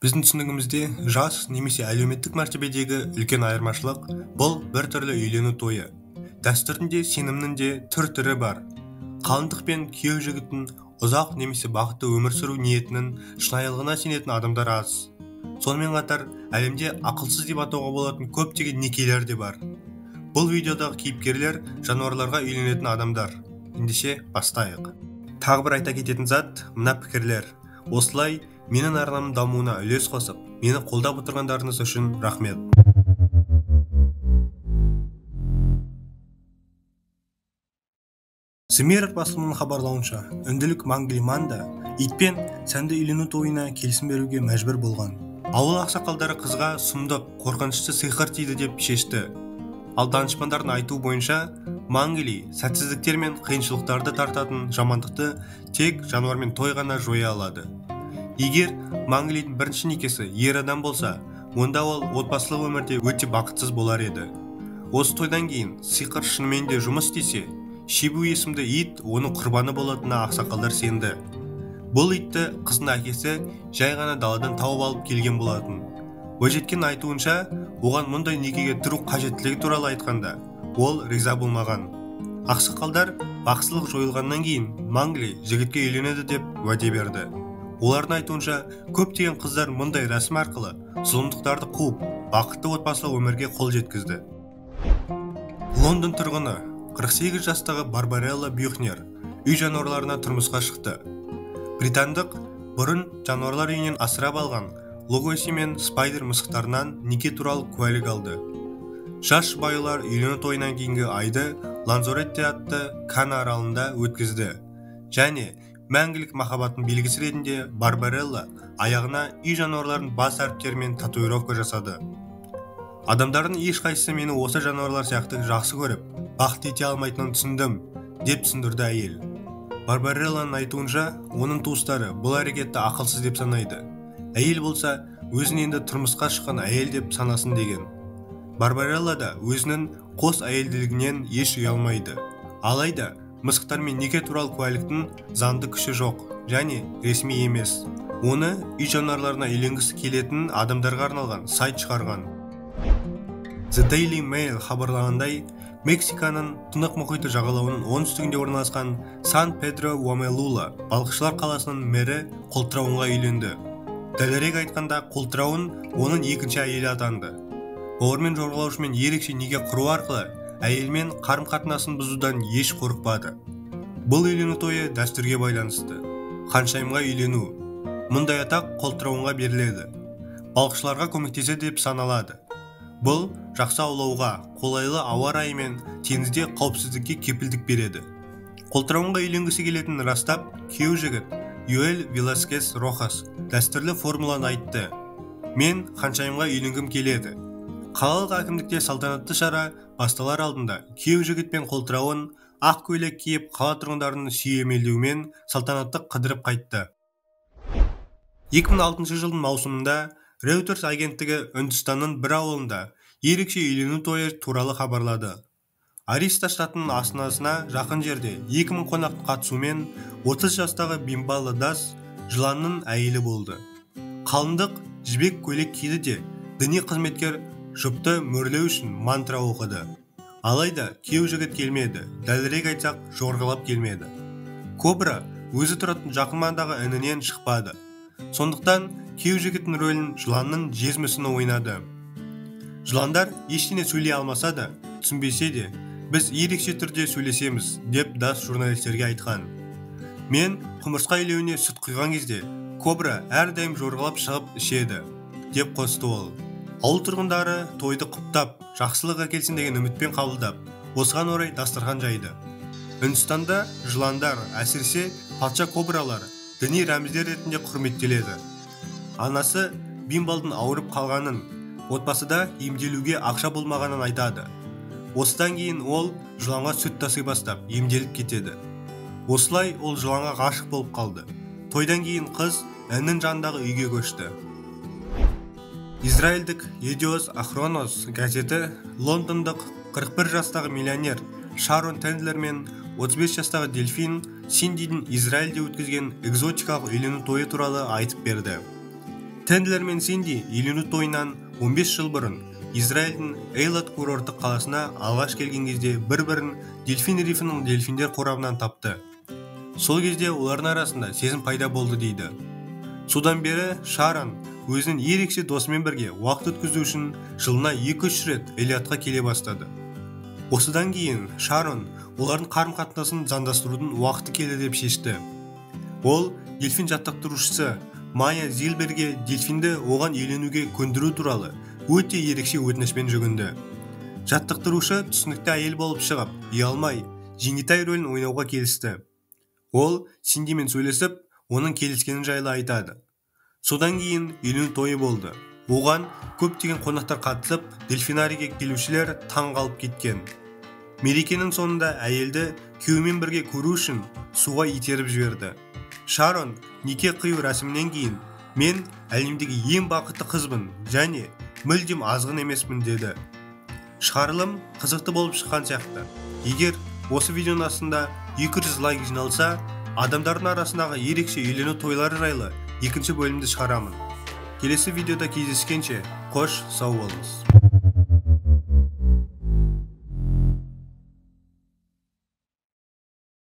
Біздің түсінігімізде жас немесе әлеуметтік мәртебедегі үлкен айырмашылық бұл бір түрлі үйлену тойы. Дәстүрінде сенімнің де түрі бар. Қалыңдық пен күйеу жігіттің ұзақ немесе бақытты өмір сүру ниетінің шынайылығына сенетін адамдар аз. Сонымен қатар әлемде ақылсыз деп атауға болатын көптеген некелер де бар. Бұл видеодағы кейіпкерлер жануарларға үйленетін адамдар. Ендеше бастайық. Тағы бір айта кететін зат мына пікірлер. Осылай менің арнамның дамуына үлес қосып, мені қолдап отырғандарыңыз үшін рахмет. Смиррор басылымының хабарлауынша, үнділік Мангли Манда итпен сәнді үйлену тойына келісім беруге мәжбүр болған. Ауыл ақсақалдары қызға сұмдық, қорқынышты сиқыр тиді деп шешті. Ал данышпандардың айтуы бойынша, Мангли сәтсіздіктер мен қиыншылықтарды тартатын жамандықты тек жануармен той ғана жоя алады. Егер Манглидің бірінші некесі ер адам болса, онда ол отбасылық өмірде өте бақытсыз болар еді. Осы тойдан кейін сиқыр шынымен де жұмыс істесе, Шибу есімді ит оның құрбаны болатынына ақсақалдар сенді. Бұл итті қыздың әкесі жай ғана даладан тауып алып келген болатын. Бойжеткен айтуынша, оған мұндай некеге тұру қажеттілігі туралы айтқанда, ол риза болмаған. Ақсақалдар бақсылық жойылғаннан кейін Мангли жігітке үйленеді деп уәде берді. Олардың айтуынша, көптеген қыздар мұндай рәсім арқылы зұлымдықтарды қуып, бақытты отбасылық өмірге қол жеткізді. Лондон тұрғыны 48 жастағы Барбарелла Бюхнер үй жануарларына тұрмысқа шықты. Британдық бұрын жануарлар үйінен асырап алған Логоси мен Спайдер мысықтарынан неке туралы куәлік алды. Жас жұбайлар үйлену тойынан кейінгі айды Ланзоретте атты Кана аралында өткізді. Және мәңгілік махаббаттың белгісі ретінде Барбарелла аяғына үй жануарларын бас әріптерімен татуировка жасады. Адамдардың ешқайсысы мені осы жануарлар сияқты жақсы көріп, бақыт ете алмайтынын түсіндім, деп түсіндірді әйел. Барбарелланың айтуынша, оның туыстары бұл әрекетті ақылсыз деп санайды. Әйел болса, өзін енді тұрмысқа шыққан әйел деп санасын деген. Барбарелла да өзінің қос әйелділігінен еш ұялмайды. Алайда, мысықтармен неке туралы куәліктің заңды күші жоқ және ресми емес. Оны үй жануарларына үйленгісі келетін адамдарға арналған сайт шығарған. The Daily Mail хабарлағандай, Мексиканың Тынық мұхиты жағалауының оңтүстігінде орналасқан Сан-Педро-Уамелула балықшылар қаласының мэрі Қолтырауынға үйленді. Дәлірек айтқанда, Қолтырауын оның екінші әйелі атанды. Бауырмен жорғалаушымен ерекше неке құру арқылы әйелмен қарым-қатынасын бұзудан еш қорықпады. Бұл үйлену тойы дәстүрге байланысты. Ханшайымға үйлену. Мұндай атақ Қолтырауынға беріледі. Балықшыларға көмектеседі деп саналады. Бұл жақсы аулауға, қолайлы ауа райы мен теңізде қауіпсіздікке кепілдік береді. Қолтырауынға үйленгісі келетінін растап, күйеу жігіт Юэль Веласкес Рохас дәстүрлі формуланы айтты. Мен ханшайымға үйленгім келеді. Қалалық әкімдікте салтанатты шара басталар алдында күйеу жігіт пен Қолтырауын ақ көйлек киіп қала тұрғындарының сүйемелдеуімен салтанатты қыдырып қайтты. 2006 жылдың маусымында Reuters агенттігі Үндістанның бір ауылында ерекше үйлену тойы туралы хабарлады. Ариста штатының астанасына жақын жерде 2000 қонақ қатысуымен 30 жастағы Бимбала Дас жыланның әйелі болды. Қалыңдық жібек көйлек киді де діни қызметкер жұпты мөрлеу үшін мантра оқыды. Алайда күйеу жігіт келмеді, дәлірек айтсақ жорғалап келмеді. Кобра өзі тұратын жақын маңдағы інінен шықпады. Сондықтан күйеу жігіттің рөлін жыланның жезмісін ойнады. Жыландар ештеңе сөйлей алмаса да, түсінбесе де, біз ерекше түрде сөйлесеміз, деп Дас журналистерге айтқан. Мен құмырсқа илеуіне сүт құйған кезде, кобра әрдайым жорғалап шығып ішеді, деп қосты ол. Ауыл тұрғындары тойды құптап, жақсылық әкелсін деген үмітпен қабылдап, осыған орай дастархан жайды. Үндістанда жыландар, әсіресе патша кобралары, діни рәміздер ретінде құрметтеледі. Анасы Бимбалдың ауырып қалғанын, отбасыда емделуге ақша болмағанын айтады. Осыдан кейін ол жыланға сүт тасый бастап, емделіп кетеді. Осылай ол жыланға ғашық болып қалды. Тойдан кейін қыз іннің жанындағы үйге көшті. Израильдік Едиос Ахронос газеті лондондық 41 жастағы миллионер Шарон Тендлер мен 35 жастағы дельфин Синдидің Израильде өткізген экзотикалық үйлену тойы туралы айтып берді. Тендler мен Синди үйлену тойынан 15 жыл бұрын Израильдің Эйлат курорттық қаласына алғаш келген кезде бір-бірін дельфин рифінің дельфиндер қорабынан тапты. Сол кезде олардың арасында сезім пайда болды дейді. Содан бері Шарон өзінің ерекше досымен бірге уақыт өткізу үшін жылына 2-3 рет Эйлатқа келе бастады. Осыдан кейін Шарон олардың қарым-қатынасын заңдастырудың уақыты келді деп шешті. Ол дельфин жаттықтырушысы Майя Зильберге дельфинді оған үйленуге көндіру туралы өте ерекше өтінішпен жүгінді. Жаттықтырушы түсінікті әйел болып шығып, ұялмай, жеңгетай рөлін ойнауға келісті. Ол Синдимен сөйлесіп, оның келіскені жайлы айтады. Содан кейін үйлену тойы болды. Оған көптеген қонақтар қатысып, дельфинарийге келушілер таң қалып кеткен. Мерекенің соңында әйелді күйеуімен бірге көру үшін суға итеріп жіберді. Шарон неке қию рәсімінен кейін мен әлемдегі ең бақытты қызбын және мүлдем азғын емеспін деді. Шығарылым қызықты болып шыққан сияқты. Егер осы видеоның астында 200 лайк жиналса, адамдардың арасындағы ерекше үйлену тойлары жайлы екінші бөлімді шығарамын. Келесі видеода кездескенше, қош сау болыңыз.